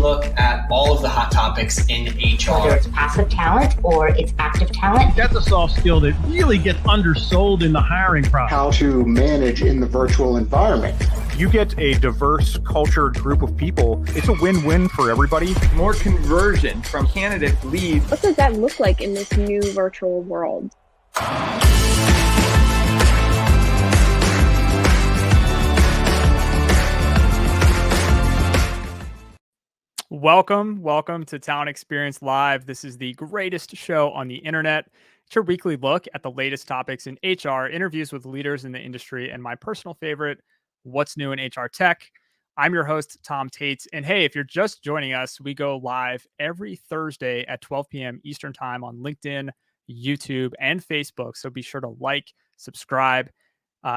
look at all of the hot topics in HR. Whether it's passive talent or it's active talent. That's a soft skill that really gets undersold in the hiring process. How to manage in the virtual environment. You get a diverse, cultured group of people. It's a win-win for everybody. More conversion from candidate leads. What does that look like in this new virtual world? Welcome to Talent Experience Live. This is the greatest show on the internet. It's your weekly look at the latest topics in HR, interviews with leaders in the industry, and my personal favorite, what's new in HR tech. I'm your host, Tom Tate. And hey, if you're just joining us, we go live every Thursday at 12 p.m. Eastern Time on LinkedIn, YouTube, and Facebook. So be sure to like, subscribe,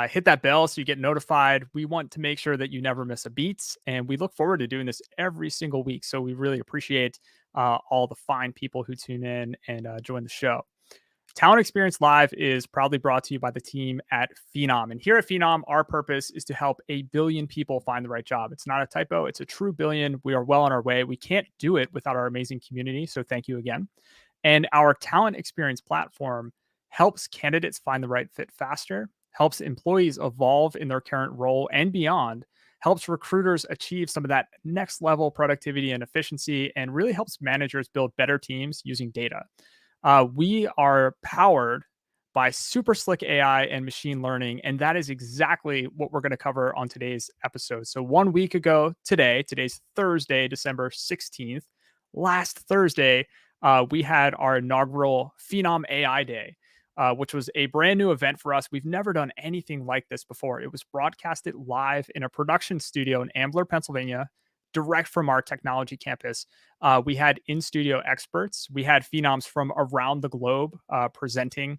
hit that bell so you get notified. We want to make sure that you never miss a beat, and we look forward to doing this every single week. So we really appreciate all the fine people who tune in and join the show. Talent Experience Live is proudly brought to you by the team at Phenom. And here at Phenom, our purpose is to help 1 billion people find the right job. It's not a typo. It's a true billion. We are well on our way. We can't do it without our amazing community. So thank you again. And our Talent Experience platform helps candidates find the right fit faster, helps employees evolve in their current role and beyond, helps recruiters achieve some of that next level productivity and efficiency, and really helps managers build better teams using data. We are powered by super slick AI and machine learning, and that is exactly what we're going to cover on today's episode. So 1 week ago today's Thursday, December 16th, last Thursday, we had our inaugural Phenom AI Day, which was a brand new event for us. We've never done anything like this before. It was broadcasted live in a production studio in Ambler, Pennsylvania, direct from our technology campus. We had in-studio experts. We had Phenoms from around the globe presenting.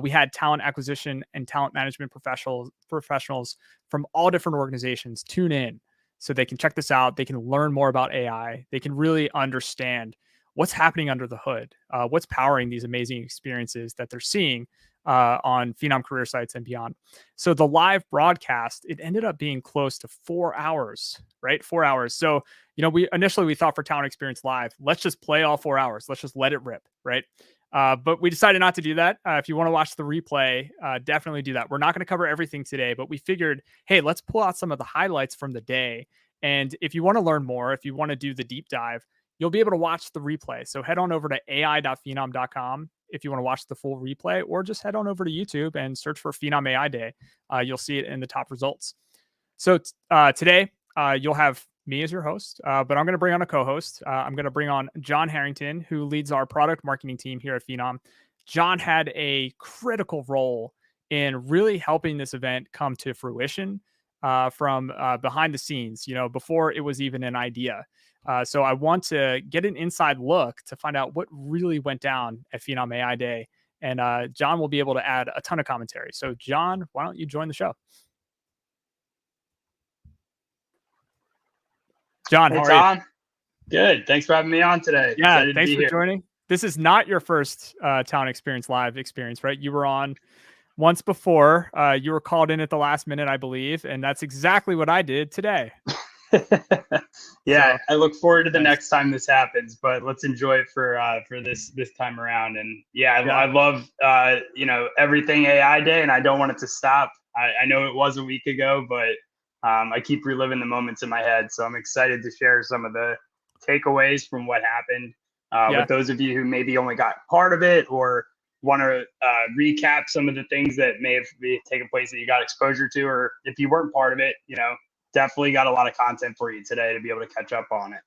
We had talent acquisition and talent management professionals from all different organizations tune in so they can check this out. They can learn more about AI. They can really understand what's happening under the hood, what's powering these amazing experiences that they're seeing on Phenom career sites and beyond. So the live broadcast, it ended up being close to 4 hours, right? 4 hours. So, we initially thought for Talent Experience Live, let's just play all 4 hours. Let's just let it rip, right? But we decided not to do that. If you want to watch the replay, definitely do that. We're not going to cover everything today, but we figured, hey, let's pull out some of the highlights from the day. And if you want to learn more, if you want to do the deep dive, you'll be able to watch the replay. So head on over to ai.phenom.com if you want to watch the full replay, or just head on over to YouTube and search for Phenom AI Day. You'll see it in the top results. So today you'll have me as your host, but I'm going to bring on a co-host. I'm going to bring on John Harrington, who leads our product marketing team here at Phenom. John had a critical role in really helping this event come to fruition from behind the scenes, before it was even an idea. So I want to get an inside look to find out what really went down at Phenom AI Day. And John will be able to add a ton of commentary. So John, why don't you join the show? John, how are you? Good. Thanks for having me on today. Yeah, Excited thanks to be for here. joining. This is not your first Talent Experience Live experience, right? You were on once before. You were called in at the last minute, I believe. And that's exactly what I did today. Yeah, I look forward to the next time this happens, but let's enjoy it for this time around. And I love everything AI Day, and I don't want it to stop. I know it was a week ago, but I keep reliving the moments in my head. So I'm excited to share some of the takeaways from what happened with those of you who maybe only got part of it or want to recap some of the things that may have taken place that you got exposure to, or if you weren't part of it, definitely got a lot of content for you today to be able to catch up on it.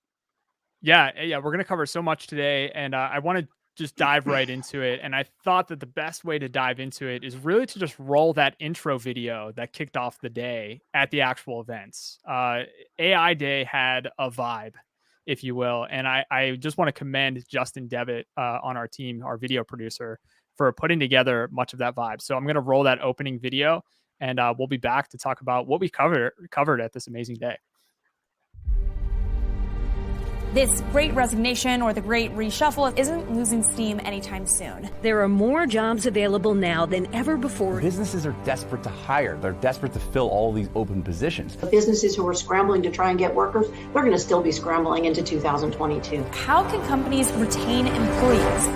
Yeah. We're going to cover so much today, and I want to just dive right into it. And I thought that the best way to dive into it is really to just roll that intro video that kicked off the day at the actual events. AI Day had a vibe, if you will. And I just want to commend Justin Devitt on our team, our video producer, for putting together much of that vibe. So I'm going to roll that opening video, and we'll be back to talk about what we covered at this amazing day. This great resignation or the great reshuffle isn't losing steam anytime soon. There are more jobs available now than ever before. Businesses are desperate to hire. They're desperate to fill all these open positions. The businesses who are scrambling to try and get workers, they're going to still be scrambling into 2022. How can companies retain employees?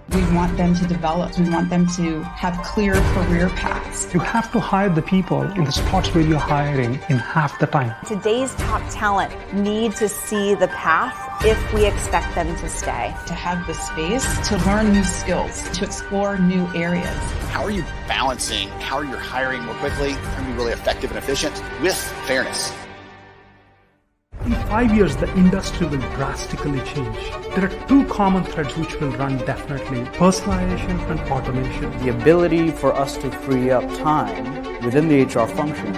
We want them to develop. We want them to have clear career paths. You have to hire the people in the spots where you're hiring in half the time. Today's top talent need to see the path if we expect them to stay. To have the space to learn new skills, to explore new areas. How are you balancing how you're hiring more quickly and be really effective and efficient with fairness? In 5 years, the industry will drastically change. There are two common threads which will run definitely: personalization and automation. The ability for us to free up time within the HR function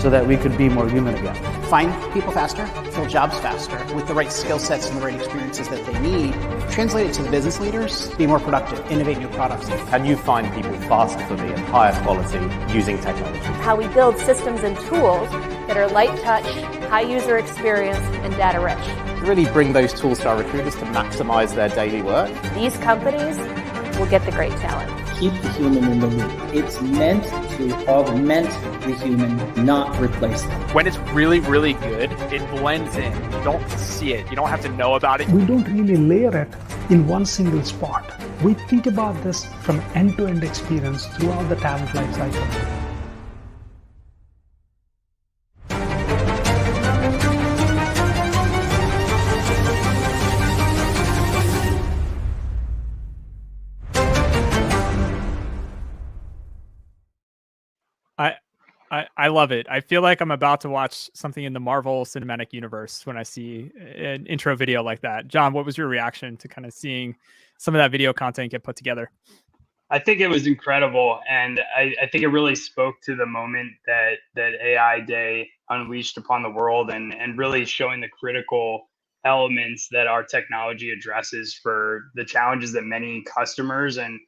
so that we could be more human again. Find people faster, fill jobs faster, with the right skill sets and the right experiences that they need. Translate it to the business leaders, be more productive, innovate new products. How do you find people faster for me and higher quality using technology? How we build systems and tools that are light touch, high user experience, and data rich. Really bring those tools to our recruiters to maximize their daily work. These companies will get the great talent. Keep the human in the loop. It's meant to augment the human, not replace them. When it's really, really good, it blends in. You don't see it. You don't have to know about it. We don't really layer it in one single spot. We think about this from end-to-end experience throughout the talent lifecycle. I love it. I feel like I'm about to watch something in the Marvel Cinematic Universe when I see an intro video like that. John, what was your reaction to kind of seeing some of that video content get put together? I think it was incredible, and I think it really spoke to the moment that AI Day unleashed upon the world, and really showing the critical elements that our technology addresses for the challenges that many customers and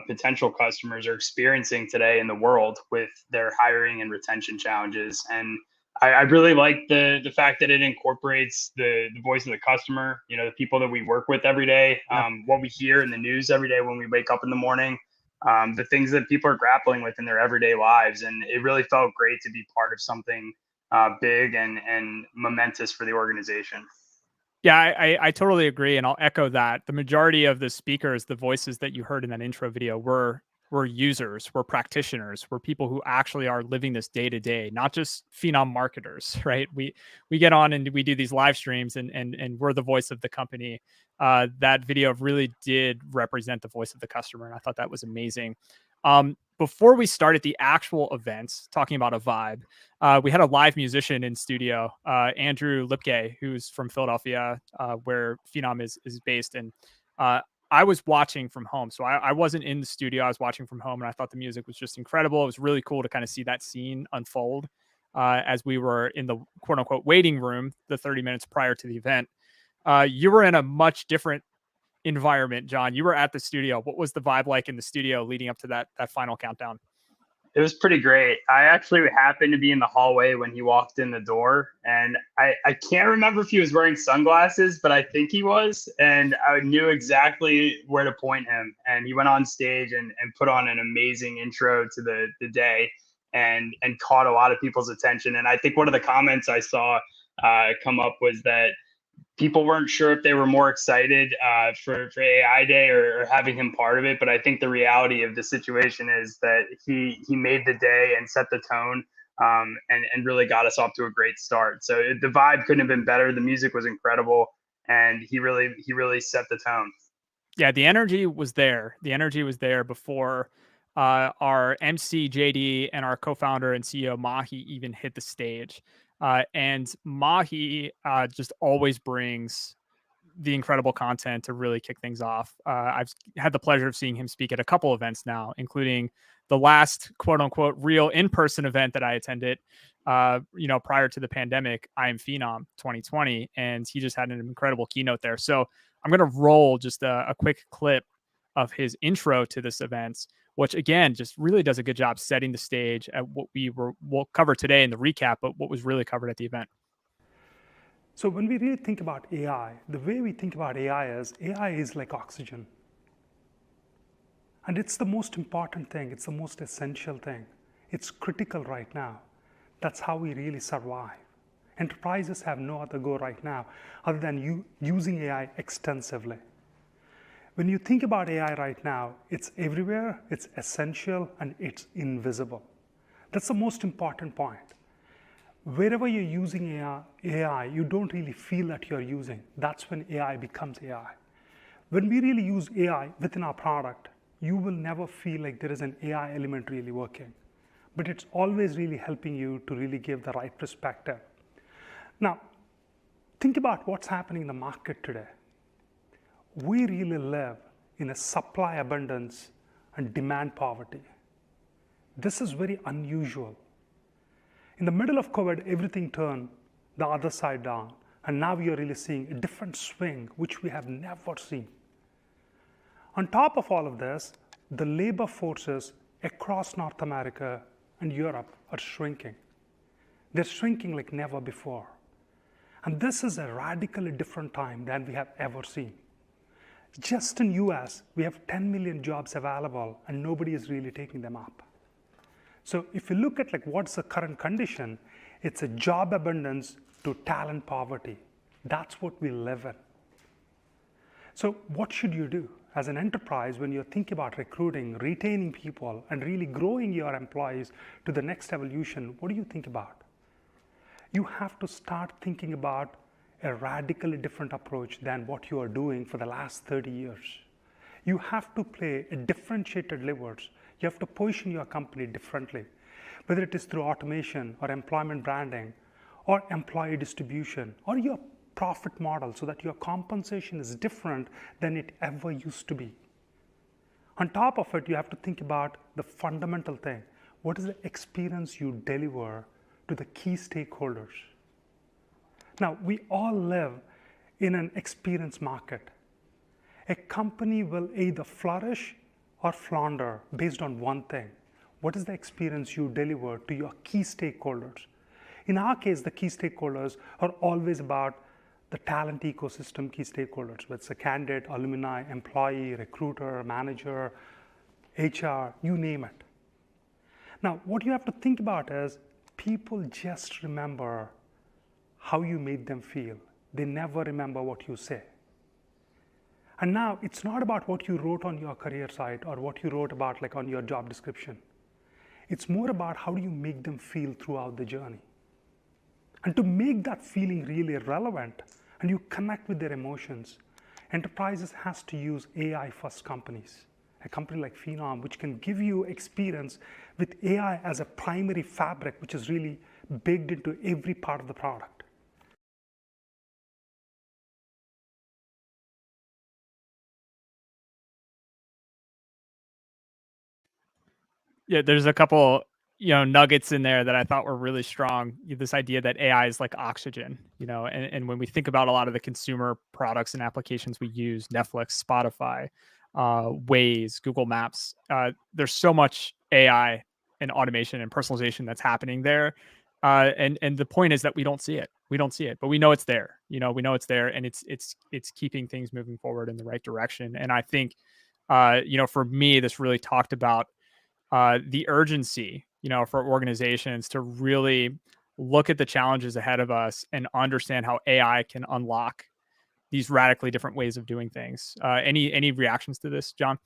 potential customers are experiencing today in the world with their hiring and retention challenges. And I really like the fact that it incorporates the voice of the customer, you know, the people that we work with every day, what we hear in the news every day when we wake up in the morning, the things that people are grappling with in their everyday lives. And it really felt great to be part of something big and momentous for the organization. Yeah, I totally agree. And I'll echo that. The majority of the speakers, the voices that you heard in that intro video were users, were practitioners, were people who actually are living this day to day, not just Phenom marketers, right? We get on and we do these live streams and we're the voice of the company. That video really did represent the voice of the customer. And I thought that was amazing. Before we started the actual events, talking about a vibe, we had a live musician in studio, Andrew Lipke, who's from Philadelphia, where Phenom is based. And I was watching from home. So I wasn't in the studio. I was watching from home, and I thought the music was just incredible. It was really cool to kind of see that scene unfold as we were in the quote unquote waiting room the 30 minutes prior to the event. You were in a much different environment, John. You were at the studio. What was the vibe like in the studio leading up to that final countdown? It was pretty great. I actually happened to be in the hallway when he walked in the door, and I can't remember if he was wearing sunglasses, but I think he was, and I knew exactly where to point him. And he went on stage and put on an amazing intro to the day and caught a lot of people's attention. And I think one of the comments I saw come up was that people weren't sure if they were more excited for AI Day or having him part of it. But I think the reality of the situation is that he made the day and set the tone and really got us off to a great start. So the vibe couldn't have been better. The music was incredible, and he really set the tone. Yeah, the energy was there. The energy was there before our MC JD and our co-founder and CEO Mahi even hit the stage. And Mahi just always brings the incredible content to really kick things off. I've had the pleasure of seeing him speak at a couple events now, including the last quote unquote real in-person event that I attended, prior to the pandemic, I Am Phenom 2020. And he just had an incredible keynote there. So I'm going to roll just a quick clip of his intro to this event, which again, just really does a good job setting the stage at what we'll cover today in the recap, but what was really covered at the event. So when we really think about AI, the way we think about AI is like oxygen. And it's the most important thing. It's the most essential thing. It's critical right now. That's how we really survive. Enterprises have no other go right now other than using AI extensively. When you think about AI right now, it's everywhere, it's essential, and it's invisible. That's the most important point. Wherever you're using AI, you don't really feel that you're using. That's when AI becomes AI. When we really use AI within our product, you will never feel like there is an AI element really working. But it's always really helping you to really give the right perspective. Now, think about what's happening in the market today. We really live in a supply abundance and demand poverty. This is very unusual. In the middle of COVID, everything turned the other side down, and now we are really seeing a different swing, which we have never seen. On top of all of this, the labor forces across North America and Europe are shrinking. They're shrinking like never before. And this is a radically different time than we have ever seen. Just in US, we have 10 million jobs available and nobody is really taking them up. So if you look at like what's the current condition, it's a job abundance to talent poverty. That's what we live in. So what should you do as an enterprise when you're thinking about recruiting, retaining people, and really growing your employees to the next evolution? What do you think about? You have to start thinking about a radically different approach than what you are doing for the last 30 years. You have to play a differentiated levers. You have to position your company differently, whether it is through automation or employment branding or employee distribution or your profit model so that your compensation is different than it ever used to be. On top of it, you have to think about the fundamental thing. What is the experience you deliver to the key stakeholders? Now, we all live in an experience market. A company will either flourish or flounder based on one thing. What is the experience you deliver to your key stakeholders? In our case, the key stakeholders are always about the talent ecosystem key stakeholders, whether it's a candidate, alumni, employee, recruiter, manager, HR, you name it. Now, what you have to think about is people just remember how you made them feel. They never remember what you say. And now it's not about what you wrote on your career site or what you wrote about like on your job description. It's more about how do you make them feel throughout the journey. And to make that feeling really relevant and you connect with their emotions, enterprises has to use AI-first companies. A company like Phenom, which can give you experience with AI as a primary fabric, which is really baked into every part of the product. Yeah, there's a couple, nuggets in there that I thought were really strong. This idea that AI is like oxygen, and when we think about a lot of the consumer products and applications we use, Netflix, Spotify, Waze, Google Maps, there's so much AI and automation and personalization that's happening there. And the point is that we don't see it. We don't see it, but we know it's there. We know it's there, and it's keeping things moving forward in the right direction. And I think, for me, this really talked about the urgency, for organizations to really look at the challenges ahead of us and understand how AI can unlock these radically different ways of doing things. Any reactions to this, John?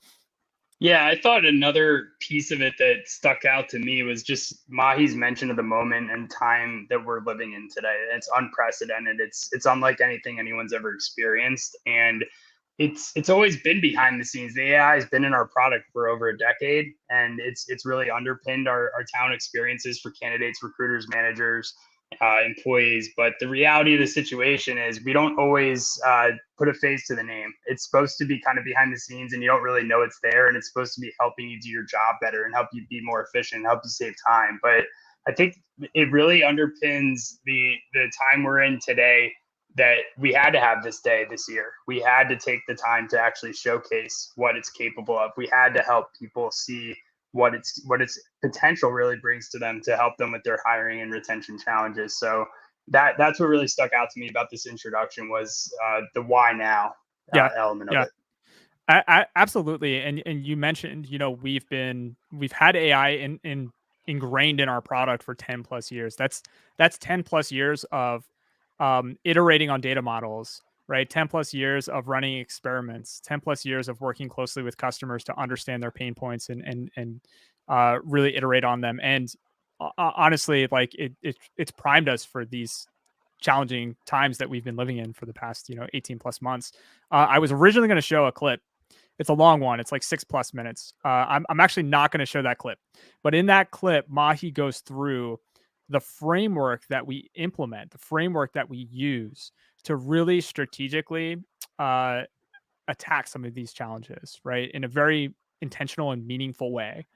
Yeah, I thought another piece of it that stuck out to me was just Mahi's mention of the moment and time that we're living in today. It's unprecedented. It's unlike anything anyone's ever experienced. And it's always been behind the scenes. The AI has been in our product for over a decade, and it's really underpinned our talent experiences for candidates, recruiters, managers, employees. But the reality of the situation is we don't always put a face to the name. It's supposed to be kind of behind the scenes, and you don't really know it's there, and it's supposed to be helping you do your job better and help you be more efficient, help you save time. But I think it really underpins the time we're in today, that we had to have this day this year. We had to take the time to actually showcase what it's capable of. We had to help people see what its potential really brings to them to help them with their hiring and retention challenges. So that's what really stuck out to me about this introduction was the why now element of it. Absolutely. And you mentioned, we've had AI ingrained in our product for 10 plus years. That's 10 plus years of iterating on data models, right? 10 plus years of running experiments, 10 plus years of working closely with customers to understand their pain points and really iterate on them. And honestly, like it's primed us for these challenging times that we've been living in for the past, 18 plus months. I was originally going to show a clip. It's a long one. It's like 6+ minutes. I'm actually not going to show that clip, but in that clip, Mahi goes through the framework that we implement, the framework that we use to really strategically attack some of these challenges, right? In a very intentional and meaningful way.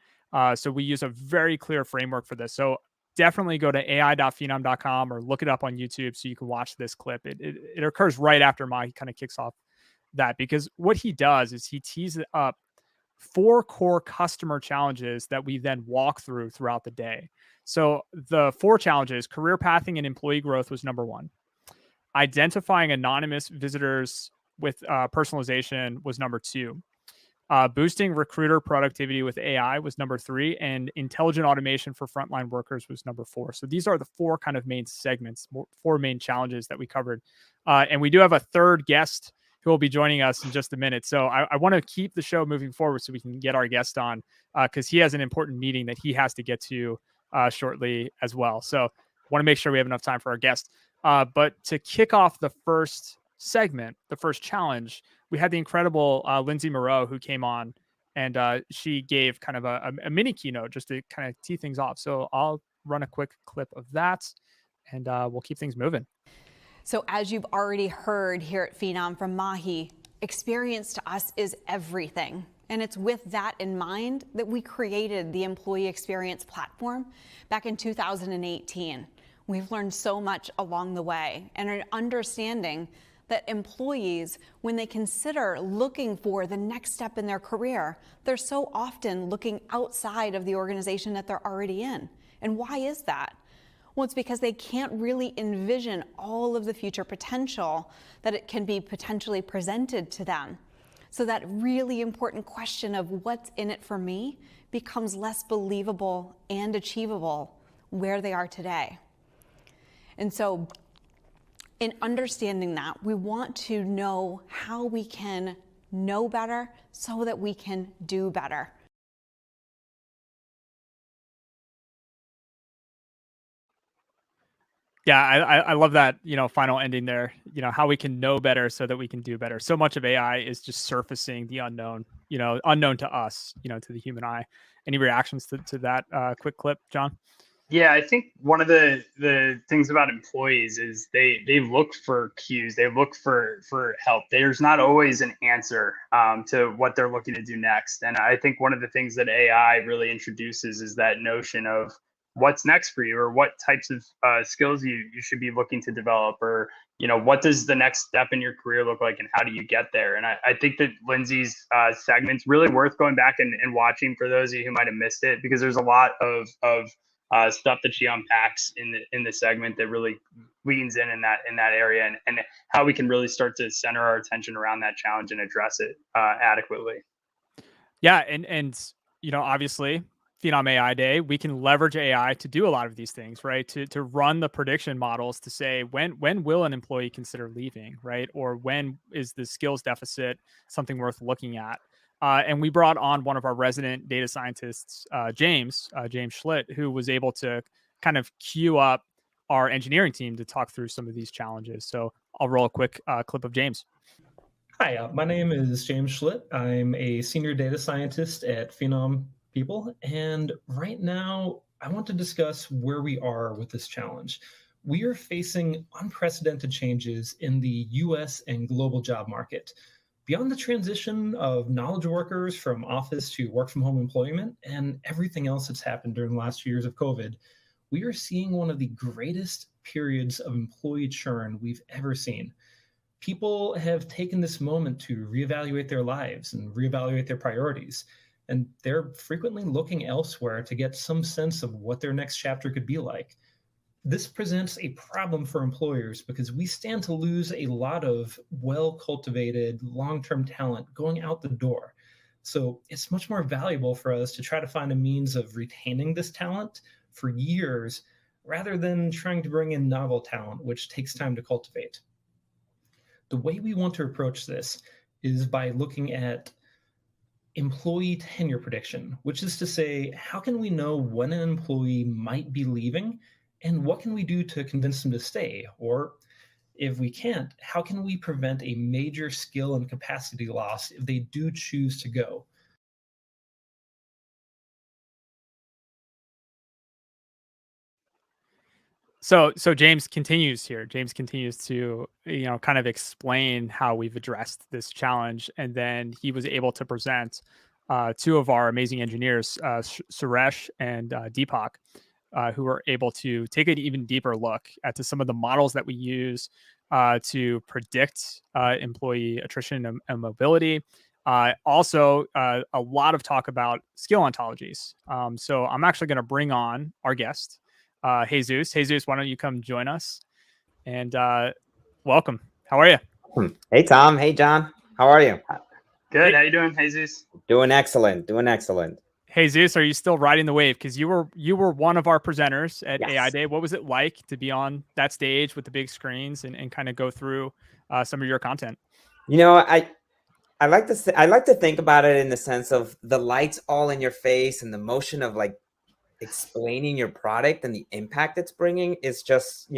So we use a very clear framework for this. So definitely go to ai.phenom.com or look it up on YouTube so you can watch this clip. It occurs right after Mahi kind of kicks off that, because what he does is he tees up 4 core customer challenges that we then walk through throughout the day. So the 4 challenges: career pathing and employee growth was number 1. Identifying anonymous visitors with personalization was number 2. Boosting recruiter productivity with AI was number 3, and intelligent automation for frontline workers was number 4. So these are the 4 kind of main segments, 4 main challenges that we covered. And we do have a third guest who will be joining us in just a minute. So I want to keep the show moving forward so we can get our guest on, because he has an important meeting that he has to get to shortly as well. So want to make sure we have enough time for our guest. But to kick off the first segment, the first challenge, we had the incredible Lindsay Moreau, who came on, and she gave kind of a mini keynote just to kind of tee things off. So I'll run a quick clip of that, and we'll keep things moving. So as you've already heard here at Phenom from Mahi, experience to us is everything. And it's with that in mind that we created the Employee Experience Platform back in 2018. We've learned so much along the way and are understanding that employees, when they consider looking for the next step in their career, they're so often looking outside of the organization that they're already in. And why is that? Well, it's because they can't really envision all of the future potential that it can be potentially presented to them. So that really important question of what's in it for me becomes less believable and achievable where they are today. And so in understanding that, we want to know how we can know better so that we can do better. Yeah, I love that, final ending there, how we can know better so that we can do better. So much of AI is just surfacing the unknown, unknown to us, to the human eye. Any reactions to that quick clip, John? Yeah, I think one of the things about employees is they look for cues, they look for help. There's not always an answer to what they're looking to do next. And I think one of the things that AI really introduces is that notion of what's next for you, or what types of skills you should be looking to develop, or what does the next step in your career look like, and how do you get there? And I think that Lindsay's segment's really worth going back and watching for those of you who might have missed it, because there's a lot of stuff that she unpacks in the segment that really leans in that area, and how we can really start to center our attention around that challenge and address it adequately. Yeah, and obviously, Phenom AI Day, we can leverage AI to do a lot of these things, right? To run the prediction models to say when will an employee consider leaving, right? Or when is the skills deficit something worth looking at? And we brought on one of our resident data scientists, James Schlitt, who was able to kind of queue up our engineering team to talk through some of these challenges. So I'll roll a quick clip of James. Hi, my name is James Schlitt. I'm a senior data scientist at Phenom People. And right now, I want to discuss where we are with this challenge. We are facing unprecedented changes in the US and global job market. Beyond the transition of knowledge workers from office to work from home employment and everything else that's happened during the last 2 years of COVID, we are seeing one of the greatest periods of employee churn we've ever seen. People have taken this moment to reevaluate their lives and reevaluate their priorities, and they're frequently looking elsewhere to get some sense of what their next chapter could be like. This presents a problem for employers because we stand to lose a lot of well-cultivated long-term talent going out the door. So it's much more valuable for us to try to find a means of retaining this talent for years rather than trying to bring in novel talent, which takes time to cultivate. The way we want to approach this is by looking at employee tenure prediction, which is to say, how can we know when an employee might be leaving and what can we do to convince them to stay? Or if we can't, how can we prevent a major skill and capacity loss if they do choose to go? So James continues here. James continues to, kind of explain how we've addressed this challenge. And then he was able to present two of our amazing engineers, Suresh and Deepak, who were able to take an even deeper look at some of the models that we use to predict employee attrition and mobility. Also, a lot of talk about skill ontologies. So I'm actually going to bring on our guest, Jesus. Jesus, why don't you come join us? And welcome. How are you? Hey, Tom. Hey, John. How are you? Good. How you doing, Jesus? Doing excellent. Doing excellent. Jesus, are you still riding the wave? Because you were one of our presenters at Yes. AI Day. What was it like to be on that stage with the big screens and kind of go through some of your content? I like to think about it in the sense of the lights all in your face and the motion of like explaining your product and the impact it's bringing is just,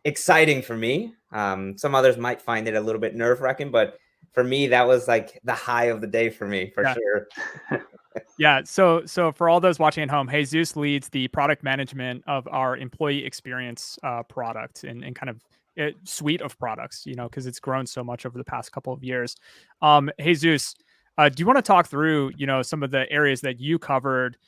exciting for me. Some others might find it a little bit nerve-wracking, but for me, that was like the high of the day for me, for sure. Yeah. So for all those watching at home, Jesus leads the product management of our employee experience product and kind of suite of products, because it's grown so much over the past couple of years. Jesus, do you want to talk through, some of the areas that you covered,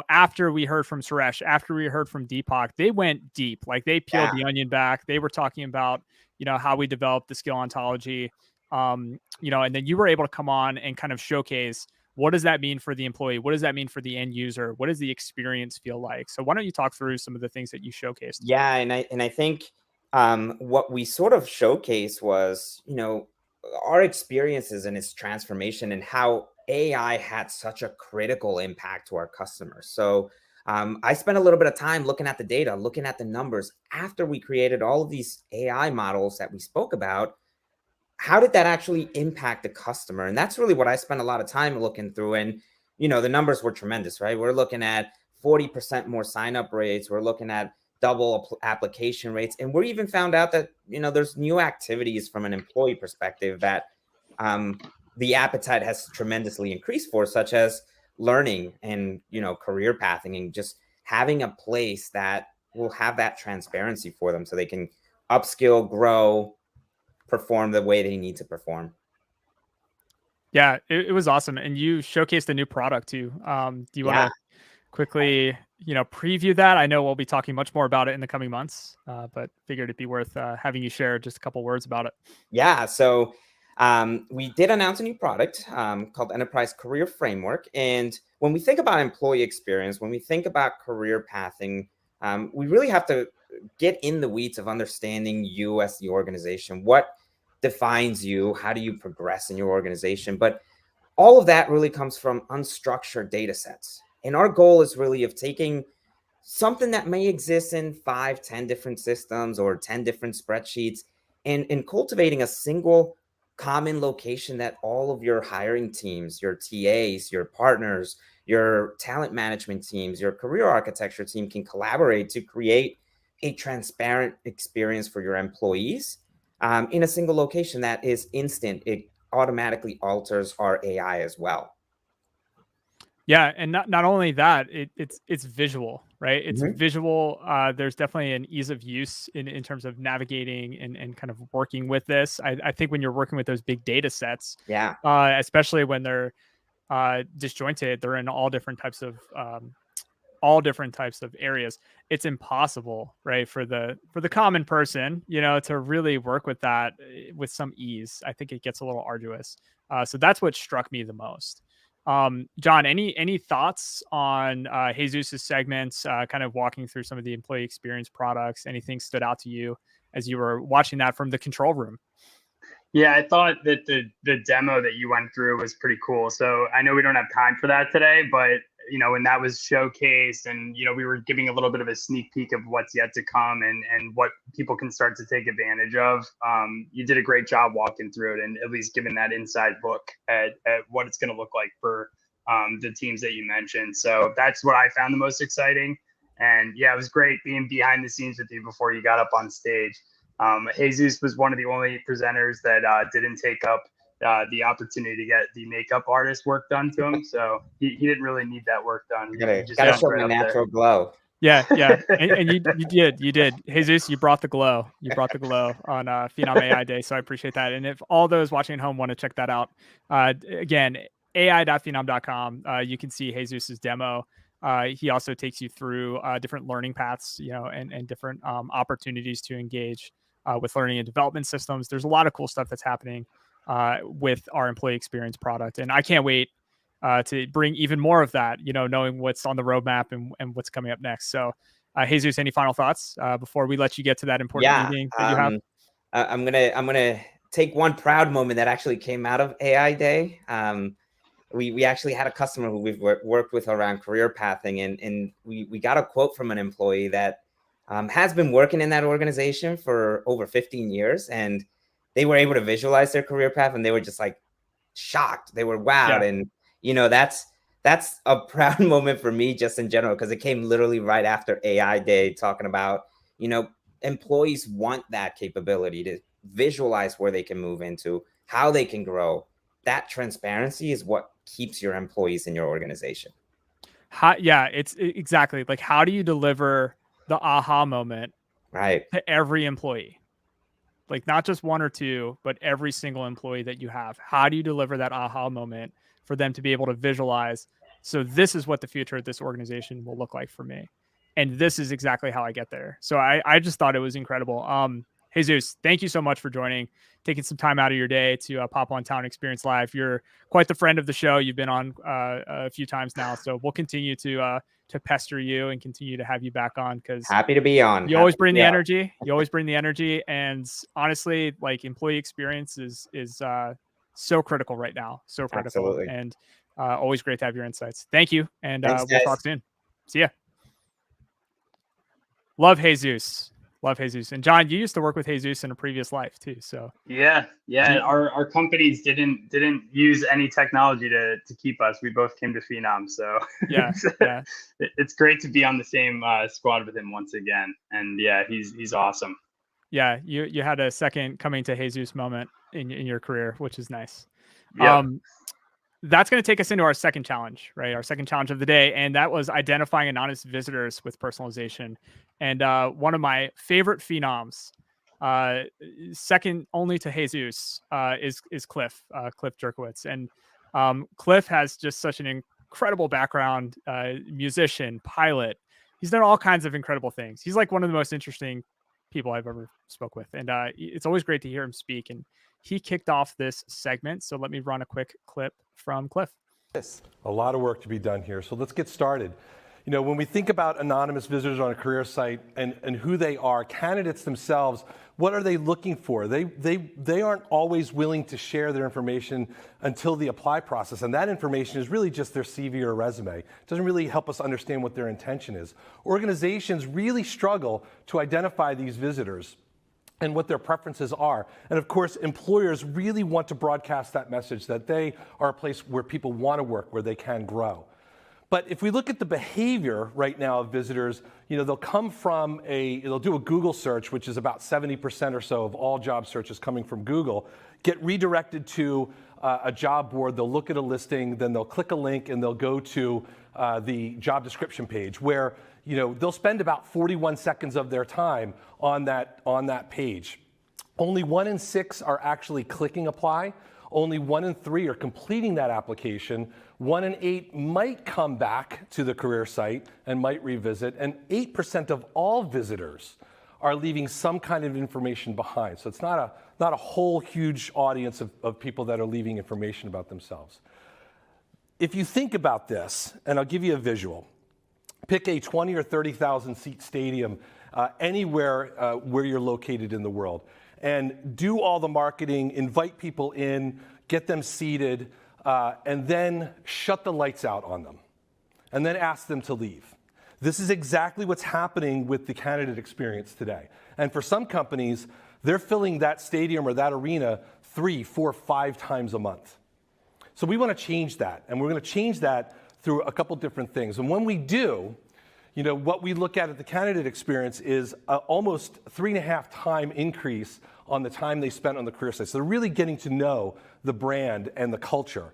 after we heard from Suresh, after we heard from Deepak? They went deep, like they peeled the onion back. They were talking about, how we developed the skill ontology, and then you were able to come on and kind of showcase, what does that mean for the employee? What does that mean for the end user? What does the experience feel like? So why don't you talk through some of the things that you showcased? Yeah, and I think what we sort of showcased was, our experiences and its transformation and how AI had such a critical impact to our customers. So I spent a little bit of time looking at the data, looking at the numbers after we created all of these AI models that we spoke about. How did that actually impact the customer? And that's really what I spent a lot of time looking through. And, the numbers were tremendous, right? We're looking at 40% more sign-up rates. We're looking at double application rates. And we even found out that, there's new activities from an employee perspective that the appetite has tremendously increased for, such as learning and, career pathing and just having a place that will have that transparency for them so they can upskill, grow, perform the way they need to perform. Yeah, it was awesome. And you showcased a new product too. Do you want to quickly, preview that? I know we'll be talking much more about it in the coming months, but figured it'd be worth having you share just a couple words about it. Yeah, so we did announce a new product called Enterprise Career Framework. And when we think about employee experience, when we think about career pathing, we really have to get in the weeds of understanding you as the organization. What defines you? How do you progress in your organization? But all of that really comes from unstructured data sets. And our goal is really of taking something that may exist in 5, 10 different systems or 10 different spreadsheets and cultivating a single common location that all of your hiring teams, your TAs, your partners, your talent management teams, your career architecture team can collaborate to create a transparent experience for your employees in a single location that is instant. It automatically alters our AI as well. Yeah, and not only that, it's visual, right? It's visual. There's definitely an ease of use in terms of navigating and kind of working with this. I think when you're working with those big data sets, especially when they're disjointed, they're in all different types of areas. It's impossible, right, for the common person, to really work with that with some ease. I think it gets a little arduous. So that's what struck me the most. John, any thoughts on Jesus's segments, kind of walking through some of the employee experience products? Anything stood out to you as you were watching that from the control room? Yeah, I thought that the demo that you went through was pretty cool. So I know we don't have time for that today, but when that was showcased and we were giving a little bit of a sneak peek of what's yet to come and what people can start to take advantage of. You did a great job walking through it and at least giving that inside look at what it's going to look like for the teams that you mentioned. So that's what I found the most exciting. And yeah, it was great being behind the scenes with you before you got up on stage. Jesus was one of the only presenters that didn't take up the opportunity to get the makeup artist work done to him. So he didn't really need that work done. Gotta show my natural glow. Yeah. And you did. Jesus, you brought the glow. You brought the glow on Phenom AI Day. So I appreciate that. And if all those watching at home want to check that out, again, ai.phenom.com, you can see Jesus's demo. He also takes you through different learning paths, and different opportunities to engage with learning and development systems. There's a lot of cool stuff that's happening with our employee experience product. And I can't wait to bring even more of that, knowing what's on the roadmap and what's coming up next. So Jesus, any final thoughts before we let you get to that important meeting that you have? I'm gonna take one proud moment that actually came out of AI Day. We actually had a customer who we've worked with around career pathing, and we got a quote from an employee that has been working in that organization for over 15 years, and they were able to visualize their career path, and they were just like shocked. They were wowed, and that's a proud moment for me just in general, because it came literally right after AI Day, talking about employees want that capability to visualize where they can move into, how they can grow. That transparency is what keeps your employees in your organization. It's exactly like, how do you deliver the aha moment to every employee? Like, not just one or two, but every single employee that you have. How do you deliver that aha moment for them to be able to visualize? So this is what the future of this organization will look like for me. And this is exactly how I get there. So I just thought it was incredible. Jesus, thank you so much for taking some time out of your day to pop on Town Experience Live. You're quite the friend of the show. You've been on a few times now, so we'll continue to pester you and continue to have you back on, because happy to be on. You always bring the energy. You always bring the energy, and honestly, like, employee experience is so critical right now. So critical. Absolutely. And always great to have your insights. Thank you, and Thanks, we'll talk soon. See ya. Love Jesus. And John, you used to work with Jesus in a previous life too. So yeah. Our companies didn't use any technology to keep us. We both came to Phenom, so yeah. It's great to be on the same squad with him once again. And yeah, he's awesome. Yeah, you had a second coming to Jesus moment in your career, which is nice. Yeah. That's going to take us into our second challenge, right? Our second challenge of the day. And that was identifying anonymous visitors with personalization. And one of my favorite phenoms, second only to Jesus, is Cliff Jerkowitz. And Cliff has just such an incredible background, musician, pilot. He's done all kinds of incredible things. He's like one of the most interesting people I've ever spoke with. And it's always great to hear him speak. And he kicked off this segment. So let me run a quick clip from Cliff. A lot of work to be done here. So let's get started. When we think about anonymous visitors on a career site and who they are, candidates themselves, what are they looking for? They aren't always willing to share their information until the apply process. And that information is really just their CV or resume. It doesn't really help us understand what their intention is. Organizations really struggle to identify these visitors and what their preferences are. And of course, employers really want to broadcast that message that they are a place where people want to work, where they can grow. But if we look at the behavior right now of visitors, they'll do a Google search, which is about 70% or so of all job searches coming from Google, get redirected to a job board. They'll look at a listing, then they'll click a link, and they'll go to the job description page, where they'll spend about 41 seconds of their time on that page. Only 1 in 6 are actually clicking apply. Only 1 in 3 are completing that application. 1 in 8 might come back to the career site and might revisit. And 8% of all visitors are leaving some kind of information behind. So it's not a whole huge audience of people that are leaving information about themselves. if you think about this, and I'll give you a visual, pick a 20 or 30,000 seat stadium anywhere where you're located in the world, and do all the marketing, invite people in, get them seated, and then shut the lights out on them, and then ask them to leave. This is exactly what's happening with the candidate experience today. And for some companies, they're filling that stadium or that arena 3, 4, 5 times a month. So we want to change that, and we're going to change that through a couple different things. And when we do, what we look at the candidate experience is almost 3.5 time increase on the time they spent on the career site. So they're really getting to know the brand and the culture.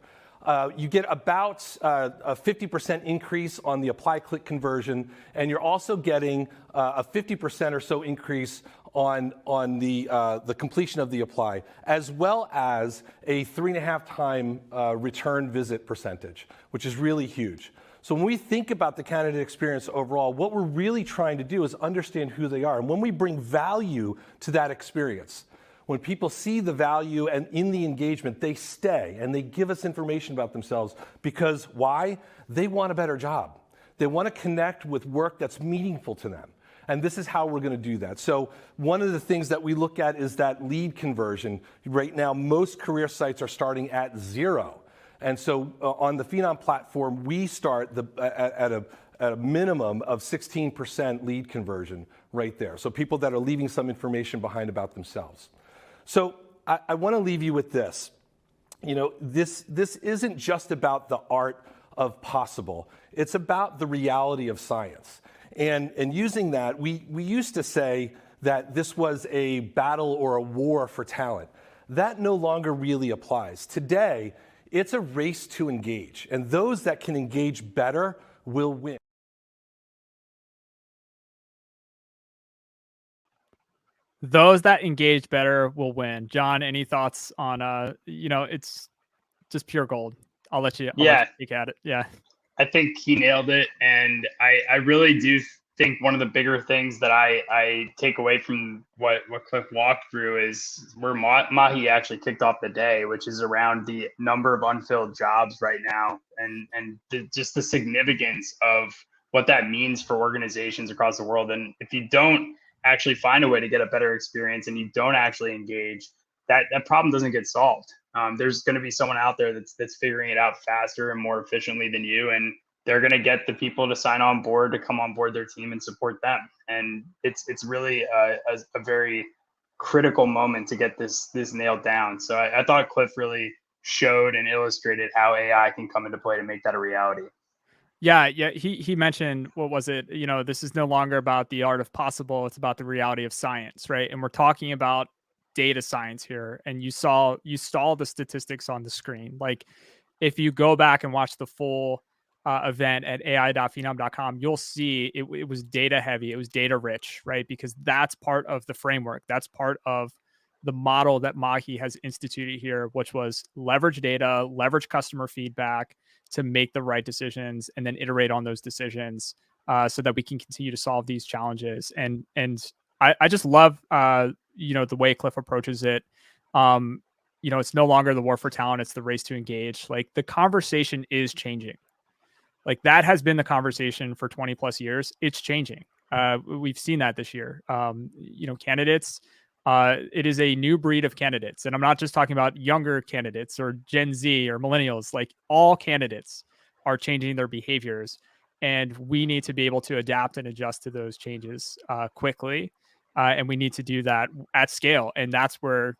You get about a 50% increase on the apply-click conversion, and you're also getting a 50% or so increase on the completion of the apply, as well as a 3.5 time return visit percentage, which is really huge. So when we think about the candidate experience overall, what we're really trying to do is understand who they are. And when we bring value to that experience, when people see the value and in the engagement, they stay and they give us information about themselves because why? They want a better job. They want to connect with work that's meaningful to them. And this is how we're going to do that. So one of the things that we look at is that lead conversion. Right now, most career sites are starting at 0. And so on the Phenom platform, we start at a minimum of 16% lead conversion right there. So people that are leaving some information behind about themselves. So I want to leave you with this. This isn't just about the art of possible. It's about the reality of science. And using that, we used to say that this was a battle or a war for talent. That no longer really applies. Today, it's a race to engage, and those that can engage better will win. Those that engage better will win. John, any thoughts on, it's just pure gold. I'll let you take at it. Yeah. I think he nailed it. And I really do think one of the bigger things that I take away from what Cliff walked through is where Mahi actually kicked off the day, which is around the number of unfilled jobs right now and just the significance of what that means for organizations across the world. And if you don't actually find a way to get a better experience and you don't actually engage, that problem doesn't get solved. There's going to be someone out there that's figuring it out faster and more efficiently than you, and they're going to get the people to sign on board, to come on board their team and support them. And it's really a very critical moment to get this nailed down. So I thought Cliff really showed and illustrated how AI can come into play to make that a reality. Yeah. He mentioned, what was it? This is no longer about the art of possible. It's about the reality of science, right? And we're talking about data science here. And you saw the statistics on the screen. Like, if you go back and watch the full event at ai.phenom.com, you'll see it was data heavy. It was data rich, right? Because that's part of the framework. That's part of the model that Mahi has instituted here, which was leverage data, leverage customer feedback to make the right decisions, and then iterate on those decisions so that we can continue to solve these challenges. And I just love the way Cliff approaches it. It's no longer the war for talent; it's the race to engage. Like, the conversation is changing. Like, that has been the conversation for 20 plus years. It's changing. We've seen that this year. Candidates. It is a new breed of candidates. And I'm not just talking about younger candidates or Gen Z or millennials. Like, all candidates are changing their behaviors. And we need to be able to adapt and adjust to those changes quickly. And we need to do that at scale. And that's where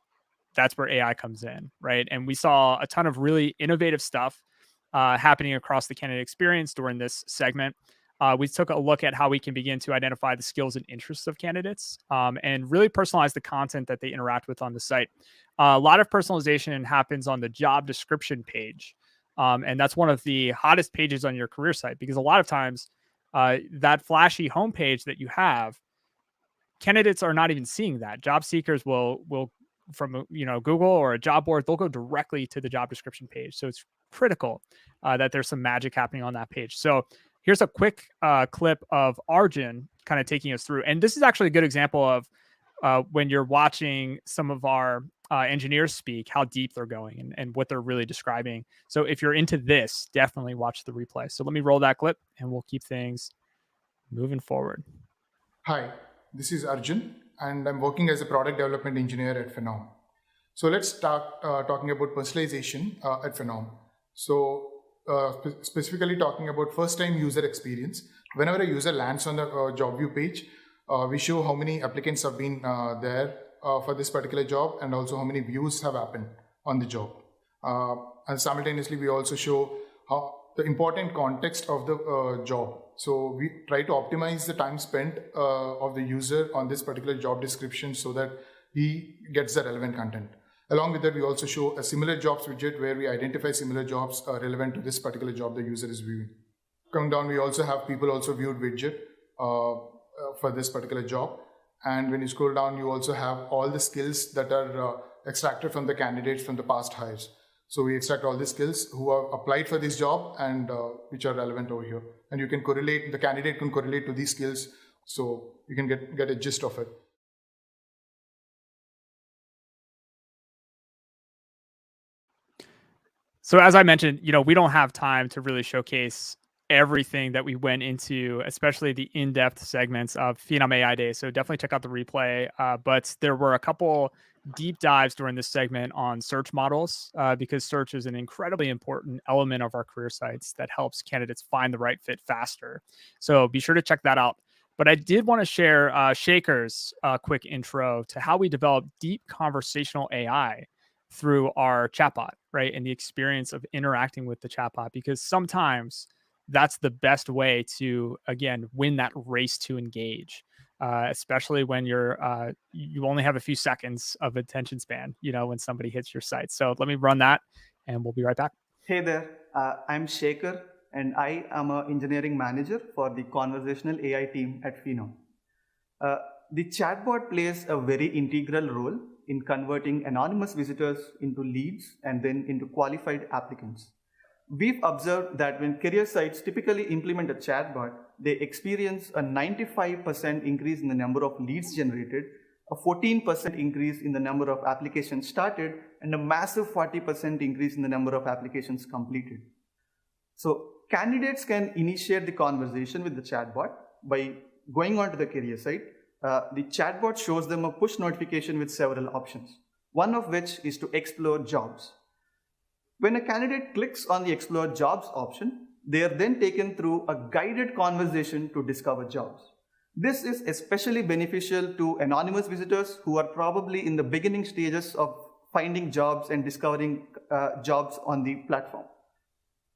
AI comes in, right? And we saw a ton of really innovative stuff happening across the candidate experience during this segment. We took a look at how we can begin to identify the skills and interests of candidates and really personalize the content that they interact with on the site. A lot of personalization happens on the job description page. And that's one of the hottest pages on your career site, because a lot of times that flashy homepage that you have, candidates are not even seeing that. Job seekers will from Google or a job board, they'll go directly to the job description page. So it's critical that there's some magic happening on that page. So here's a quick clip of Arjun kind of taking us through. And this is actually a good example of when you're watching some of our engineers speak, how deep they're going and what they're really describing. So if you're into this, definitely watch the replay. So let me roll that clip and we'll keep things moving forward. Hi, this is Arjun, and I'm working as a product development engineer at Phenom. So let's start talking about personalization at Phenom. So specifically talking about first-time user experience. Whenever a user lands on the job view page, we show how many applicants have been there for this particular job, and also how many views have happened on the job. And simultaneously, we also show how the important context of the job. So we try to optimize the time spent of the user on this particular job description so that he gets the relevant content. Along with that, we also show a similar jobs widget where we identify similar jobs relevant to this particular job the user is viewing. Coming down, we also have people also viewed widget for this particular job. And when you scroll down, you also have all the skills that are extracted from the candidates from the past hires. So we extract all the skills who have applied for this job and which are relevant over here. And you can correlate, the candidate can correlate to these skills, so you can get a gist of it. So as I mentioned, we don't have time to really showcase everything that we went into, especially the in-depth segments of Phenom AI Day. So definitely check out the replay. But there were a couple deep dives during this segment on search models, because search is an incredibly important element of our career sites that helps candidates find the right fit faster. So be sure to check that out. But I did want to share Shaker's quick intro to how we develop deep conversational AI through our chatbot, right? And the experience of interacting with the chatbot, because sometimes that's the best way to, again, win that race to engage, especially when you only have a few seconds of attention span, when somebody hits your site. So let me run that and we'll be right back. Hey there, I'm Shaker and I am an engineering manager for the conversational AI team at Phenom. The chatbot plays a very integral role in converting anonymous visitors into leads and then into qualified applicants. We've observed that when career sites typically implement a chatbot, they experience a 95% increase in the number of leads generated, a 14% increase in the number of applications started, and a massive 40% increase in the number of applications completed. So candidates can initiate the conversation with the chatbot by going onto the career site. The chatbot shows them a push notification with several options, one of which is to explore jobs. When a candidate clicks on the Explore Jobs option, they are then taken through a guided conversation to discover jobs. This is especially beneficial to anonymous visitors who are probably in the beginning stages of finding jobs and discovering jobs on the platform.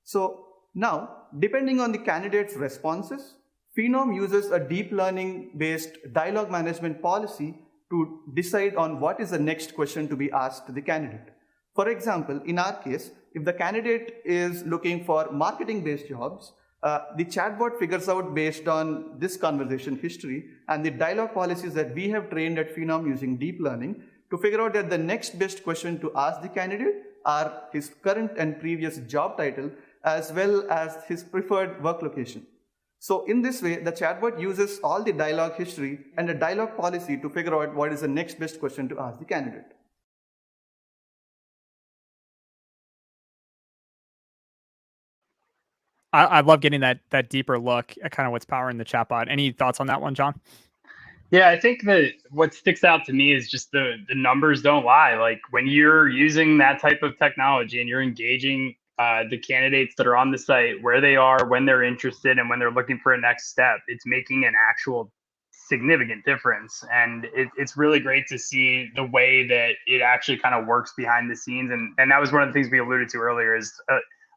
So now, depending on the candidate's responses, Phenom uses a deep learning-based dialogue management policy to decide on what is the next question to be asked to the candidate. For example, in our case, if the candidate is looking for marketing-based jobs, the chatbot figures out based on this conversation history and the dialogue policies that we have trained at Phenom using deep learning to figure out that the next best question to ask the candidate are his current and previous job title as well as his preferred work location. So in this way, the chatbot uses all the dialogue history and the dialogue policy to figure out what is the next best question to ask the candidate. I love getting that deeper look at kind of what's powering the chatbot. Any thoughts on that one, John? Yeah, I think that what sticks out to me is just the numbers don't lie. Like when you're using that type of technology and you're engaging the candidates that are on the site, where they are, when they're interested, and when they're looking for a next step, it's making an actual significant difference. And it's really great to see the way that it actually kind of works behind the scenes. And that was one of the things we alluded to earlier is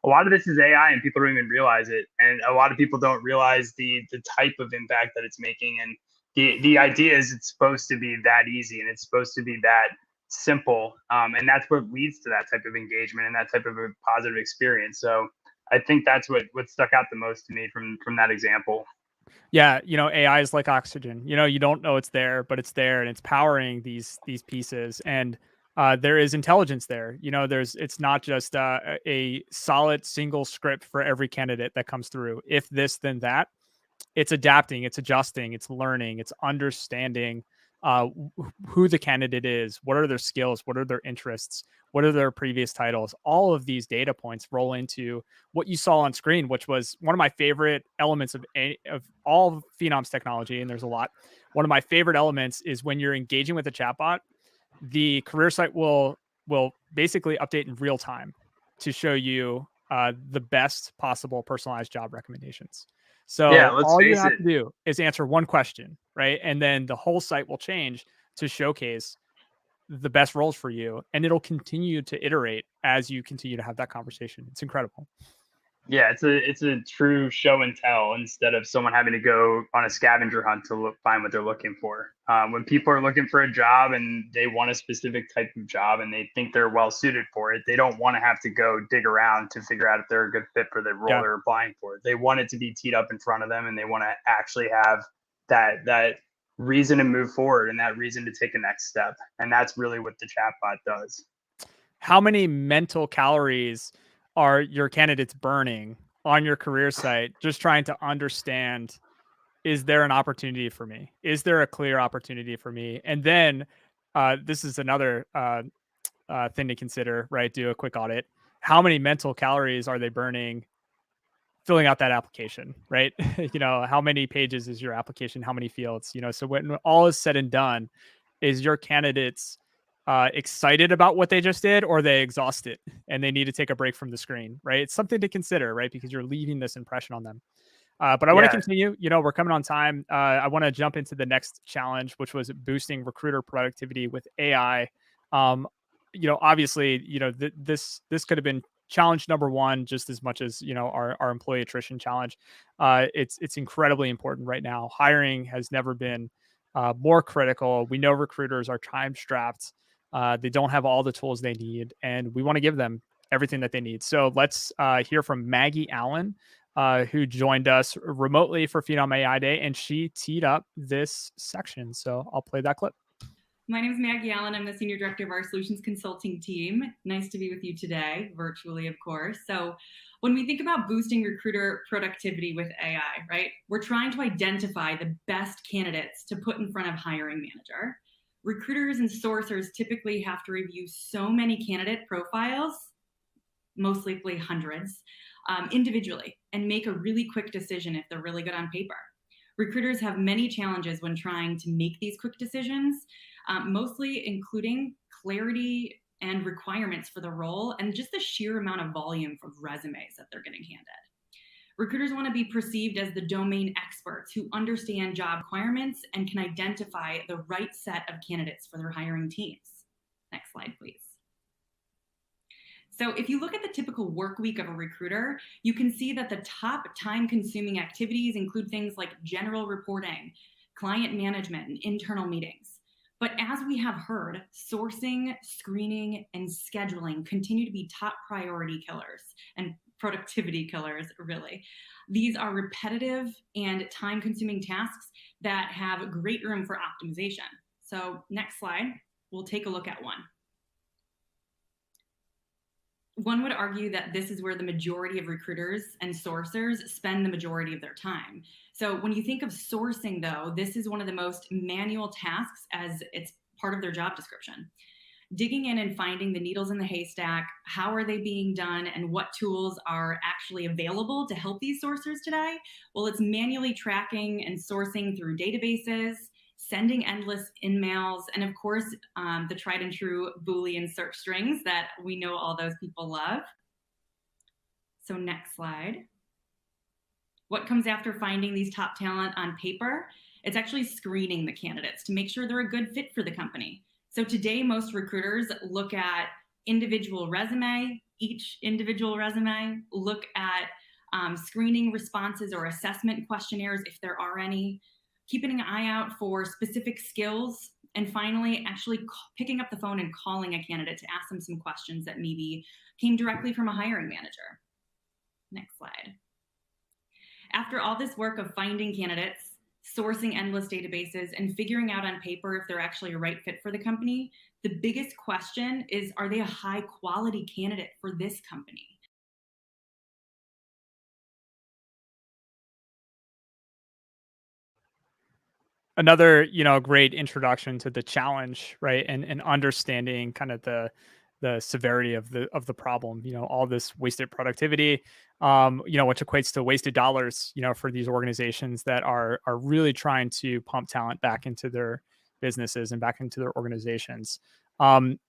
a lot of this is AI and people don't even realize it. And a lot of people don't realize the type of impact that it's making. And the idea is it's supposed to be that easy and it's supposed to be that simple. And that's what leads to that type of engagement and that type of a positive experience. So I think that's what stuck out the most to me from that example. Yeah, AI is like oxygen. You don't know it's there, but it's there and it's powering these pieces. And there is intelligence there. It's not just a solid single script for every candidate that comes through. If this, then that. It's adapting, it's adjusting, it's learning, it's understanding who the candidate is, what are their skills, what are their interests, what are their previous titles. All of these data points roll into what you saw on screen, which was one of my favorite elements of all of Phenom's technology. And there's a lot. One of my favorite elements is when you're engaging with a chatbot, the career site will basically update in real time to show you the best possible personalized job recommendations. So Yeah, let's all you face have it. to do is answer one question, right? And then the whole site will change to showcase the best roles for you. And it'll continue to iterate as you continue to have that conversation. It's incredible. Yeah, it's a true show and tell instead of someone having to go on a scavenger hunt to find what they're looking for. When people are looking for a job and they want a specific type of job and they think they're well suited for it, they don't want to have to go dig around to figure out if they're a good fit for the role Yeah. they're applying for. They want it to be teed up in front of them, and they want to actually have that reason to move forward and that reason to take a next step. And that's really what the chatbot does. How many mental calories are your candidates burning on your career site just trying to understand, is there an opportunity for me? Is there a clear opportunity for me? And then this is another thing to consider, right? Do a quick audit. How many mental calories are they burning filling out that application, right? How many pages is your application? How many fields? So when all is said and done, is your candidates excited about what they just did, or are they exhausted and they need to take a break from the screen, right? It's something to consider, right? Because you're leaving this impression on them. But I want to continue. We're coming on time. I want to jump into the next challenge, which was boosting recruiter productivity with AI. Obviously, this could have been challenge number one just as much as our employee attrition challenge. It's incredibly important right now. Hiring has never been more critical. We know recruiters are time strapped. They don't have all the tools they need, and we want to give them everything that they need. So let's hear from Maggie Allen, who joined us remotely for Phenom AI Day, and she teed up this section. So I'll play that clip. My name is Maggie Allen. I'm the Senior Director of our Solutions Consulting team. Nice to be with you today, virtually, of course. So when we think about boosting recruiter productivity with AI, right, we're trying to identify the best candidates to put in front of hiring manager. Recruiters and sourcers typically have to review so many candidate profiles, most likely hundreds, individually, and make a really quick decision if they're really good on paper. Recruiters have many challenges when trying to make these quick decisions, mostly including clarity and requirements for the role and just the sheer amount of volume of resumes that they're getting handed. Recruiters want to be perceived as the domain experts who understand job requirements and can identify the right set of candidates for their hiring teams. Next slide, please. So if you look at the typical work week of a recruiter, you can see that the top time-consuming activities include things like general reporting, client management, and internal meetings. But as we have heard, sourcing, screening, and scheduling continue to be top priority killers and productivity killers, really. These are repetitive and time-consuming tasks that have great room for optimization. So next slide, we'll take a look at one. One would argue that this is where the majority of recruiters and sourcers spend the majority of their time. So when you think of sourcing, though, this is one of the most manual tasks as it's part of their job description. Digging in and finding the needles in the haystack, how are they being done, and what tools are actually available to help these sourcers today? Well, it's manually tracking and sourcing through databases, sending endless emails, and of course, the tried and true Boolean search strings that we know all those people love. So next slide. What comes after finding these top talent on paper? It's actually screening the candidates to make sure they're a good fit for the company. So today, most recruiters look at individual resume, each individual resume, look at screening responses or assessment questionnaires if there are any, keeping an eye out for specific skills, and finally, actually picking up the phone and calling a candidate to ask them some questions that maybe came directly from a hiring manager. Next slide. After all this work of finding candidates, sourcing endless databases, and figuring out on paper if they're actually a right fit for the company, the biggest question is, are they a high quality candidate for this company? Another, great introduction to the challenge, right? And understanding kind of the severity of the problem, all this wasted productivity, which equates to wasted dollars, for these organizations that are really trying to pump talent back into their businesses and back into their organizations.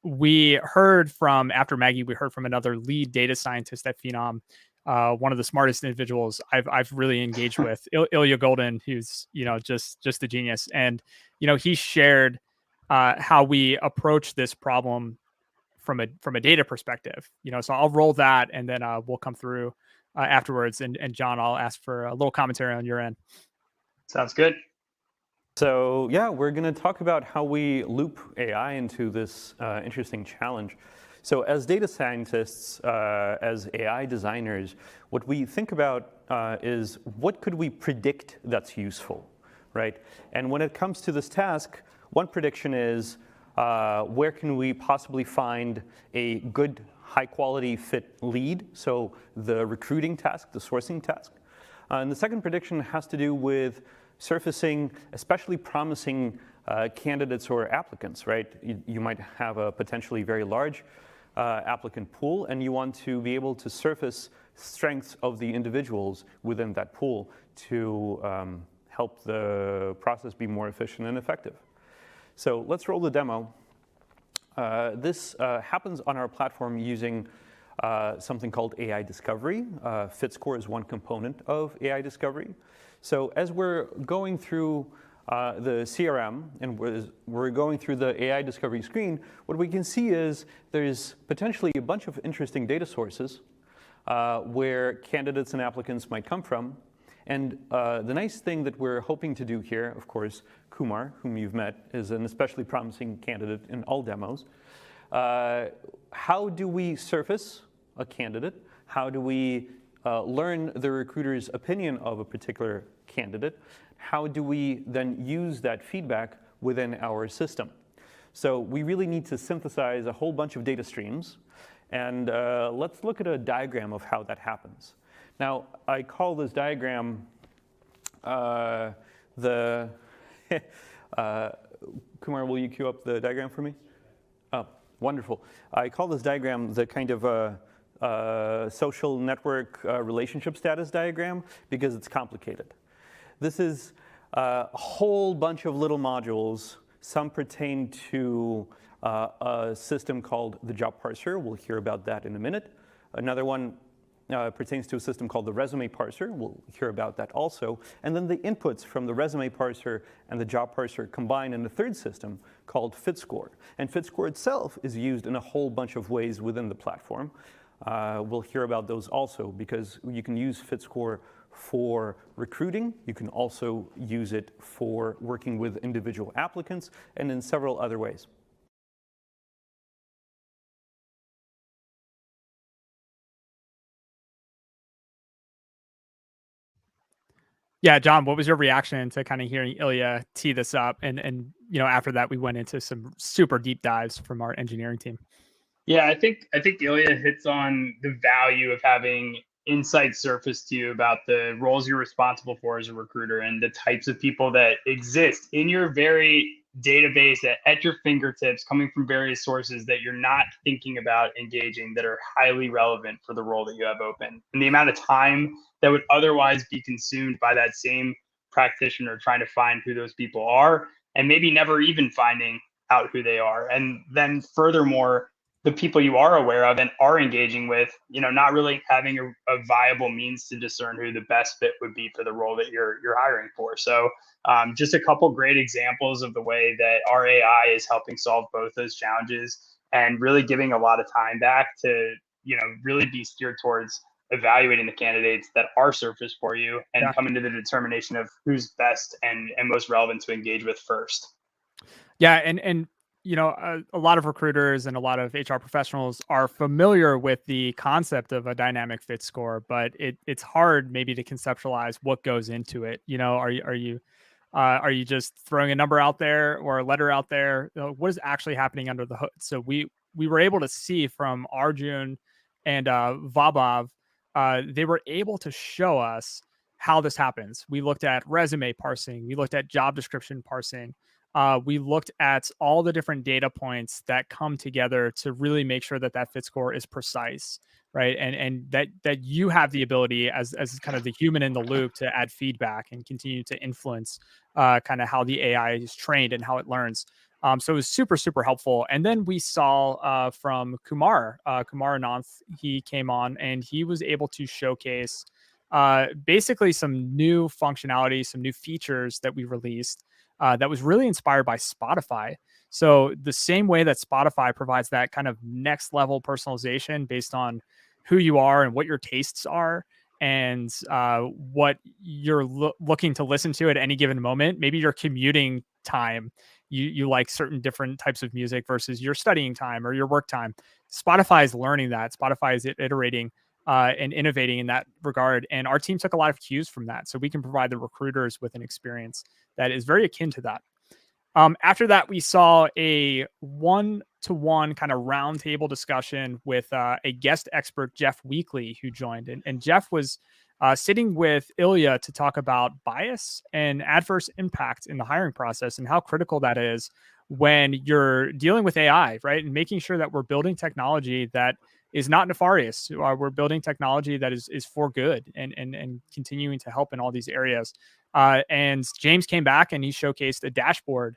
We heard from, after Maggie, we heard from another lead data scientist at Phenom, one of the smartest individuals I've really engaged with, Ilya Golden, who's just a genius, and he shared how we approach this problem from a data perspective. So I'll roll that, and then we'll come through afterwards. And John, I'll ask for a little commentary on your end. Sounds good. So yeah, we're going to talk about how we loop AI into this interesting challenge. So as data scientists, as AI designers, what we think about is what could we predict that's useful, right? And when it comes to this task, one prediction is where can we possibly find a good, high-quality fit lead? So the recruiting task, the sourcing task. And the second prediction has to do with surfacing especially promising candidates or applicants, right? You might have a potentially very large applicant pool, and you want to be able to surface strengths of the individuals within that pool to help the process be more efficient and effective. So let's roll the demo. This happens on our platform using something called AI Discovery. FitScore is one component of AI Discovery. So as we're going through the CRM and we're going through the AI Discovery screen, what we can see is there's potentially a bunch of interesting data sources where candidates and applicants might come from. And the nice thing that we're hoping to do here, of course, Kumar, whom you've met, is an especially promising candidate in all demos. How do we surface a candidate? How do we learn the recruiter's opinion of a particular candidate? How do we then use that feedback within our system? So we really need to synthesize a whole bunch of data streams. And let's look at a diagram of how that happens. Now, I call this diagram Kumar, will you cue up the diagram for me? Oh, wonderful. I call this diagram the kind of social network relationship status diagram because it's complicated. This is a whole bunch of little modules. Some pertain to a system called the job parser. We'll hear about that in a minute. Another one pertains to a system called the resume parser. We'll hear about that also. And then the inputs from the resume parser and the job parser combine in a third system called FitScore. And FitScore itself is used in a whole bunch of ways within the platform. We'll hear about those also because you can use FitScore for recruiting. You can also use it for working with individual applicants and in several other ways. Yeah, John, what was your reaction to kind of hearing Ilya tee this up? And after that, we went into some super deep dives from our engineering team. Yeah, I think Ilya hits on the value of having insight surface to you about the roles you're responsible for as a recruiter and the types of people that exist in your very database at your fingertips, coming from various sources that you're not thinking about engaging, that are highly relevant for the role that you have open. And the amount of time that would otherwise be consumed by that same practitioner trying to find who those people are, and maybe never even finding out who they are. And then furthermore, the people you are aware of and are engaging with, not really having a viable means to discern who the best fit would be for the role that you're hiring for. So just a couple great examples of the way that our AI is helping solve both those challenges and really giving a lot of time back to, really be steered towards evaluating the candidates that are surfaced for you and coming to the determination of who's best and most relevant to engage with first. Yeah. And a lot of recruiters and a lot of HR professionals are familiar with the concept of a dynamic fit score, but it's hard maybe to conceptualize what goes into it. Are you just throwing a number out there or a letter out there? What is actually happening under the hood? So we were able to see from Arjun and Vaibhav, they were able to show us how this happens. We looked at resume parsing. We looked at job description parsing. We looked at all the different data points that come together to really make sure that that fit score is precise, right? And that you have the ability as kind of the human in the loop to add feedback and continue to influence kind of how the AI is trained and how it learns. So it was super, super helpful. And then we saw from Kumar Ananth, he came on and he was able to showcase basically some new functionality, some new features that we released that was really inspired by Spotify. So the same way that Spotify provides that kind of next level personalization based on who you are and what your tastes are and what you're looking to listen to at any given moment. Maybe your commuting time, you like certain different types of music versus your studying time or your work time. Spotify is learning that. Spotify is iterating and innovating in that regard. And our team took a lot of cues from that. So we can provide the recruiters with an experience that is very akin to that. After that, we saw a one-to-one kind of roundtable discussion with a guest expert, Jeff Weekly, who joined. And Jeff was sitting with Ilya to talk about bias and adverse impact in the hiring process and how critical that is when you're dealing with AI, right? And making sure that we're building technology that is not nefarious. We're building technology that is for good and continuing to help in all these areas. And James came back and he showcased a dashboard,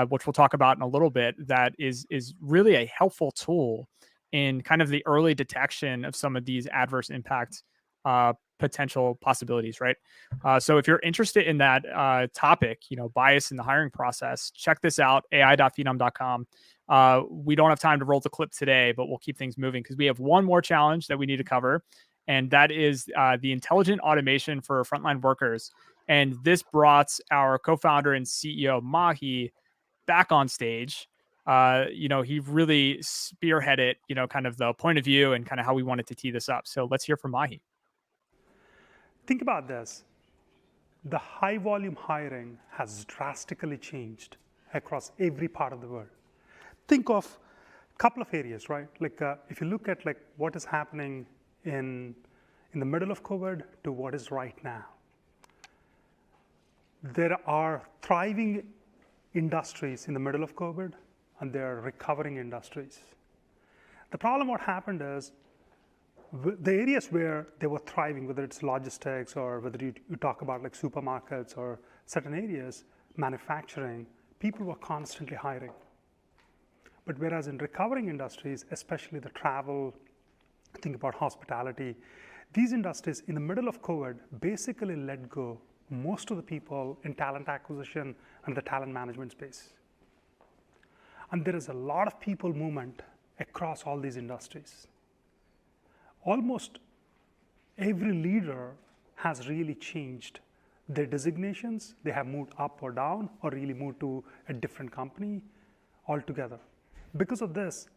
which we'll talk about in a little bit, that is really a helpful tool in kind of the early detection of some of these adverse impact potential possibilities, right? So if you're interested in that topic, bias in the hiring process, check this out, ai.phenom.com. We don't have time to roll the clip today, but we'll keep things moving because we have one more challenge that we need to cover, and that is the intelligent automation for frontline workers. And this brought our co-founder and CEO, Mahi, back on stage. He really spearheaded, kind of the point of view and kind of how we wanted to tee this up. So let's hear from Mahi. Think about this. The high volume hiring has drastically changed across every part of the world. Think of a couple of areas, right? Like if you look at like what is happening in the middle of COVID to what is right now. There are thriving industries in the middle of COVID and there are recovering industries. The problem what happened is the areas where they were thriving, whether it's logistics or whether you talk about like supermarkets or certain areas, manufacturing, people were constantly hiring. But whereas in recovering industries, especially the travel, think about hospitality, these industries in the middle of COVID basically let go most of the people in talent acquisition and the talent management space. And there is a lot of people movement across all these industries. Almost every leader has really changed their designations. They have moved up or down or really moved to a different company altogether. Because of this,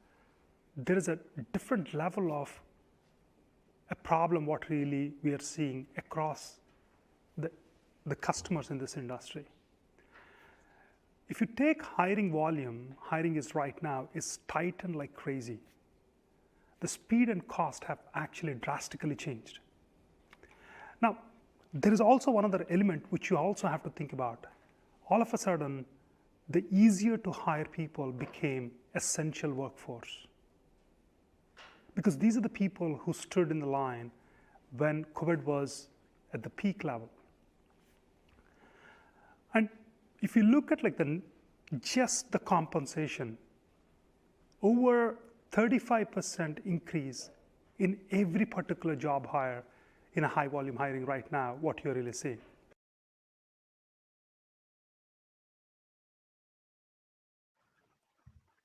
there is a different level of a problem what really we are seeing across the customers in this industry. If you take hiring volume, hiring is right now is tightened like crazy. The speed and cost have actually drastically changed. Now, there is also one other element which you also have to think about. All of a sudden, the easier to hire people became essential workforce. Because these are the people who stood in the line when COVID was at the peak level. And if you look at like just the compensation, over 35% increase in every particular job hire in a high volume hiring right now, what you're really seeing.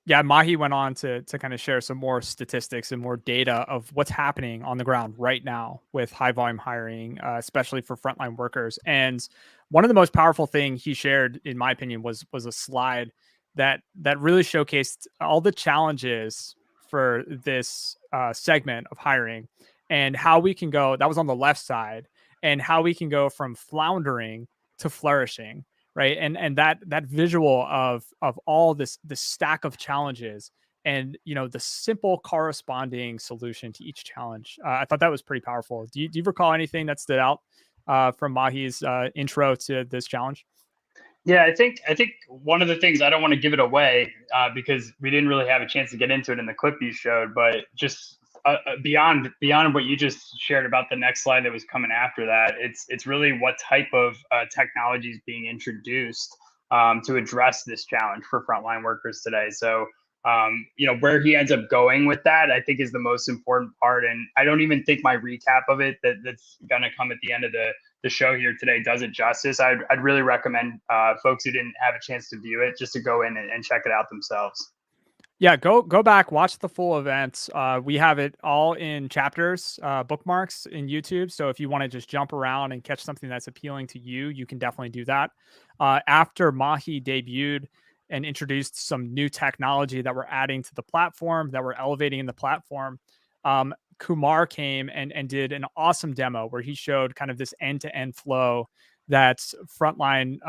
Yeah, Mahi went on to kind of share some more statistics and more data of what's happening on the ground right now with high volume hiring, especially for frontline workers. And one of the most powerful things he shared, in my opinion, was a slide that really showcased all the challenges for this segment of hiring and how we can go. That was on the left side, and how we can go from floundering to flourishing. Right. And that visual of all this stack of challenges and, the simple corresponding solution to each challenge. I thought that was pretty powerful. Do you recall anything that stood out from Mahi's intro to this challenge? Yeah, I think one of the things, I don't want to give it away because we didn't really have a chance to get into it in the clip you showed, but just beyond what you just shared about the next slide that was coming after that, it's really what type of technology is being introduced to address this challenge for frontline workers today. So where he ends up going with that, I think, is the most important part. And I don't even think my recap of it that's going to come at the end of the show here today does it justice. I'd really recommend folks who didn't have a chance to view it just to go in and check it out themselves. Yeah, go back, watch the full event. We have it all in chapters, bookmarks in YouTube. So if you want to just jump around and catch something that's appealing to you, you can definitely do that. After Mahi debuted and introduced some new technology that we're adding to the platform, that we're elevating in the platform, Kumar came and did an awesome demo where he showed kind of this end-to-end flow that's frontline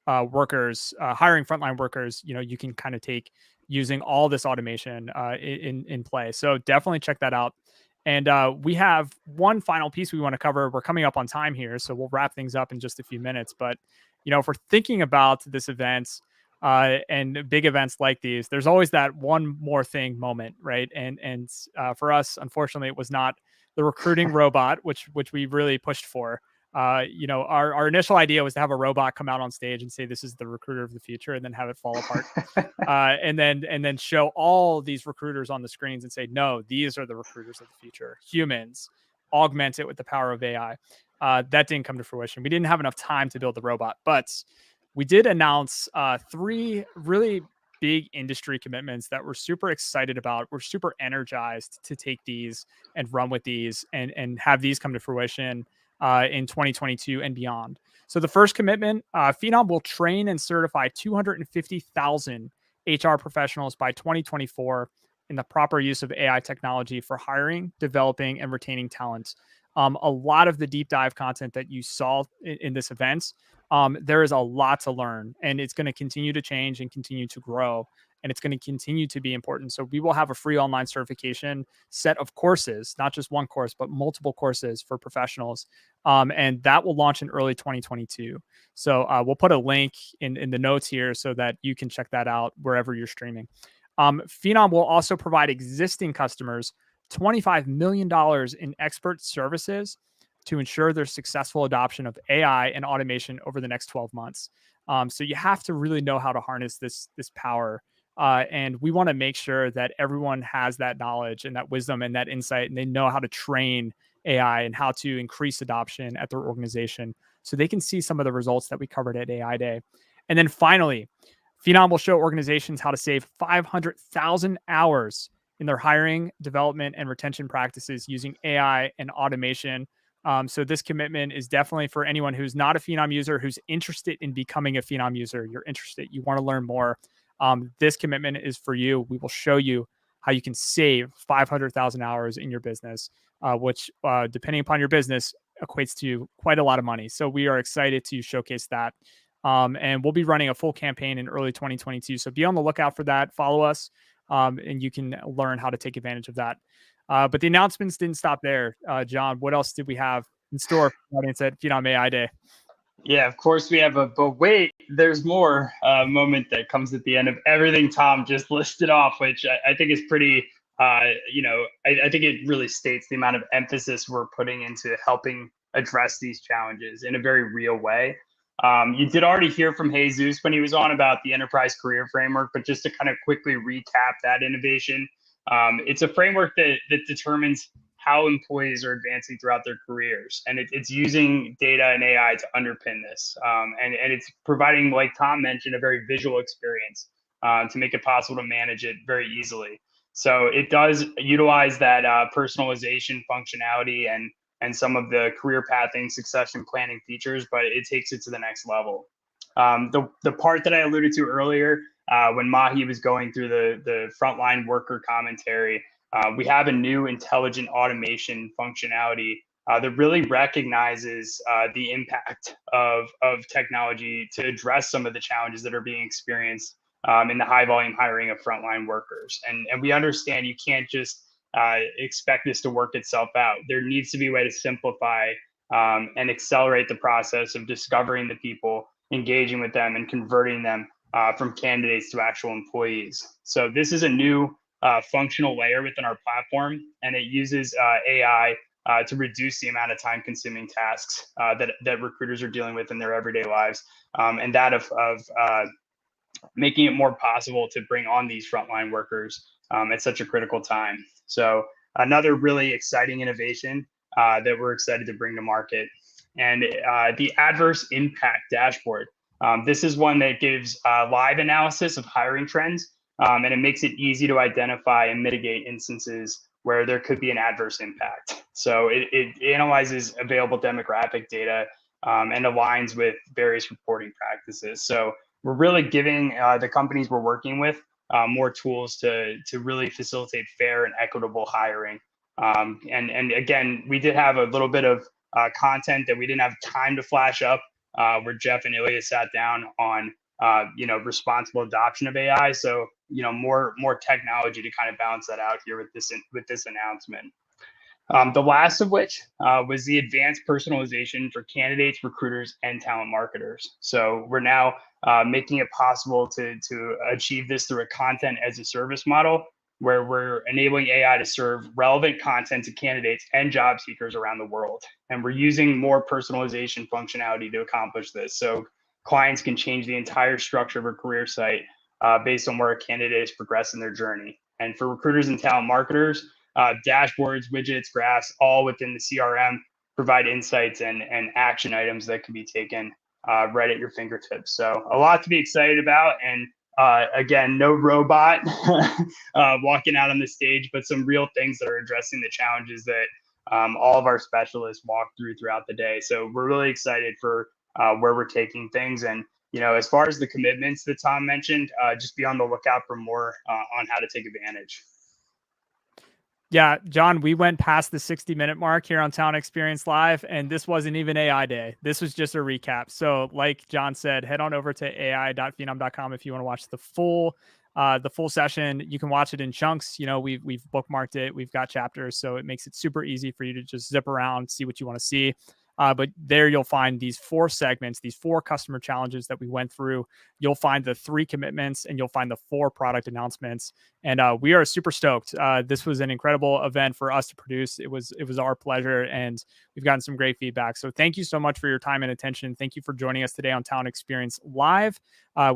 workers, hiring frontline workers, you can kind of take using all this automation in play. So definitely check that out. And we have one final piece we want to cover. We're coming up on time here, so we'll wrap things up in just a few minutes. But, if we're thinking about this event and big events like these, there's always that one more thing moment, right? And for us, unfortunately, it was not the recruiting robot, which we really pushed for. Our initial idea was to have a robot come out on stage and say, "This is the recruiter of the future," and then have it fall apart, and then show all these recruiters on the screens and say, "No, these are the recruiters of the future, humans. Augment it with the power of AI." That didn't come to fruition. We didn't have enough time to build the robot, but we did announce 3 really big industry commitments that we're super excited about. We're super energized to take these and run with these and have these come to fruition in 2022 and beyond. So the first commitment, Phenom will train and certify 250,000 HR professionals by 2024 in the proper use of AI technology for hiring, developing, and retaining talent. A lot of the deep dive content that you saw in this event, there is a lot to learn, and it's going to continue to change and continue to grow. And it's going to continue to be important. So we will have a free online certification set of courses, not just one course, but multiple courses for professionals. And that will launch in early 2022. So we'll put a link in the notes here so that you can check that out wherever you're streaming. Phenom will also provide existing customers $25 million in expert services to ensure their successful adoption of AI and automation over the next 12 months. So you have to really know how to harness this power. And we want to make sure that everyone has that knowledge and that wisdom and that insight, and they know how to train AI and how to increase adoption at their organization so they can see some of the results that we covered at AI Day. And then finally, Phenom will show organizations how to save 500,000 hours in their hiring, development, and retention practices using AI and automation. So this commitment is definitely for anyone who's not a Phenom user, who's interested in becoming a Phenom user. You're interested, you want to learn more. This commitment is for you. We will show you how you can save 500,000 hours in your business, which, depending upon your business, equates to quite a lot of money. So we are excited to showcase that. And we'll be running a full campaign in early 2022. So be on the lookout for that. Follow us, and you can learn how to take advantage of that. But the announcements didn't stop there. John, what else did we have in store for the audience at Phenom AI Day? Yeah, of course we have but wait, there's more moment that comes at the end of everything Tom just listed off, which I think is pretty, I think it really states the amount of emphasis we're putting into helping address these challenges in a very real way. You did already hear from Jesus when he was on about the enterprise career framework, but just to kind of quickly recap that innovation, it's a framework that determines how employees are advancing throughout their careers. And it's using data and AI to underpin this. And it's providing, like Tom mentioned, a very visual experience to make it possible to manage it very easily. So it does utilize that personalization functionality and some of the career pathing, succession planning features, but it takes it to the next level. The part that I alluded to earlier, when Mahi was going through the frontline worker commentary, we have a new intelligent automation functionality that really recognizes the impact of technology to address some of the challenges that are being experienced in the high volume hiring of frontline workers. And we understand you can't just expect this to work itself out. There needs to be a way to simplify and accelerate the process of discovering the people, engaging with them, and converting them from candidates to actual employees. So this is a new functional layer within our platform, and it uses AI to reduce the amount of time-consuming tasks that recruiters are dealing with in their everyday lives, and that of making it more possible to bring on these frontline workers at such a critical time. So another really exciting innovation that we're excited to bring to market, and the Adverse Impact Dashboard. This is one that gives live analysis of hiring trends, and it makes it easy to identify and mitigate instances where there could be an adverse impact. So it analyzes available demographic data and aligns with various reporting practices. So we're really giving the companies we're working with more tools to really facilitate fair and equitable hiring. And again, we did have a little bit of content that we didn't have time to flash up, where Jeff and Ilya sat down on responsible adoption of AI. So more technology to kind of balance that out here with this announcement. The last of which was the advanced personalization for candidates, recruiters, and talent marketers. So we're now making it possible to achieve this through a content as a service model, where we're enabling AI to serve relevant content to candidates and job seekers around the world. And we're using more personalization functionality to accomplish this. So clients can change the entire structure of a career site based on where a candidate is progressing their journey. And for recruiters and talent marketers, dashboards, widgets, graphs, all within the CRM provide insights and action items that can be taken right at your fingertips. So a lot to be excited about. And again, no robot walking out on the stage, but some real things that are addressing the challenges that all of our specialists walk throughout the day. So we're really excited for where we're taking things. And as far as the commitments that Tom mentioned, just be on the lookout for more on how to take advantage. Yeah, John, we went past the 60-minute mark here on Talent Experience Live, and this wasn't even AI Day. This was just a recap. So like John said, head on over to ai.phenom.com if you want to watch the full session. You can watch it in chunks. We've bookmarked it. We've got chapters, so it makes it super easy for you to just zip around, see what you want to see. But there you'll find these 4 segments, these 4 customer challenges that we went through. You'll find the 3 commitments, and you'll find the 4 product announcements. And we are super stoked. This was an incredible event for us to produce. It was our pleasure, and we've gotten some great feedback. So thank you so much for your time and attention. Thank you for joining us today on Talent Experience Live.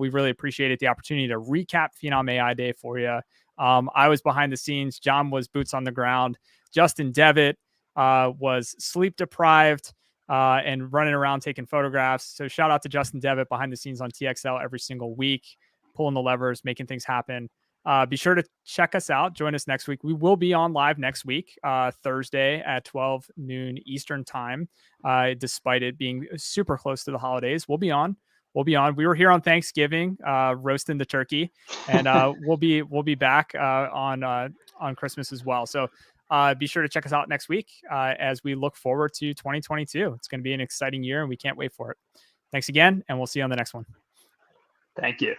We really appreciated the opportunity to recap Phenom AI Day for you. I was behind the scenes. John was boots on the ground. Justin Devitt was sleep deprived and running around taking photographs. So shout out to Justin Devitt behind the scenes on TXL every single week, pulling the levers, making things happen. Be sure to check us out. Join us next week. We will be on live next week, Thursday at 12 noon Eastern time. Despite it being super close to the holidays, we'll be on. We were here on Thanksgiving, roasting the turkey, and we'll be back on Christmas as well. So be sure to check us out next week as we look forward to 2022. It's going to be an exciting year, and we can't wait for it. Thanks again, and we'll see you on the next one. Thank you.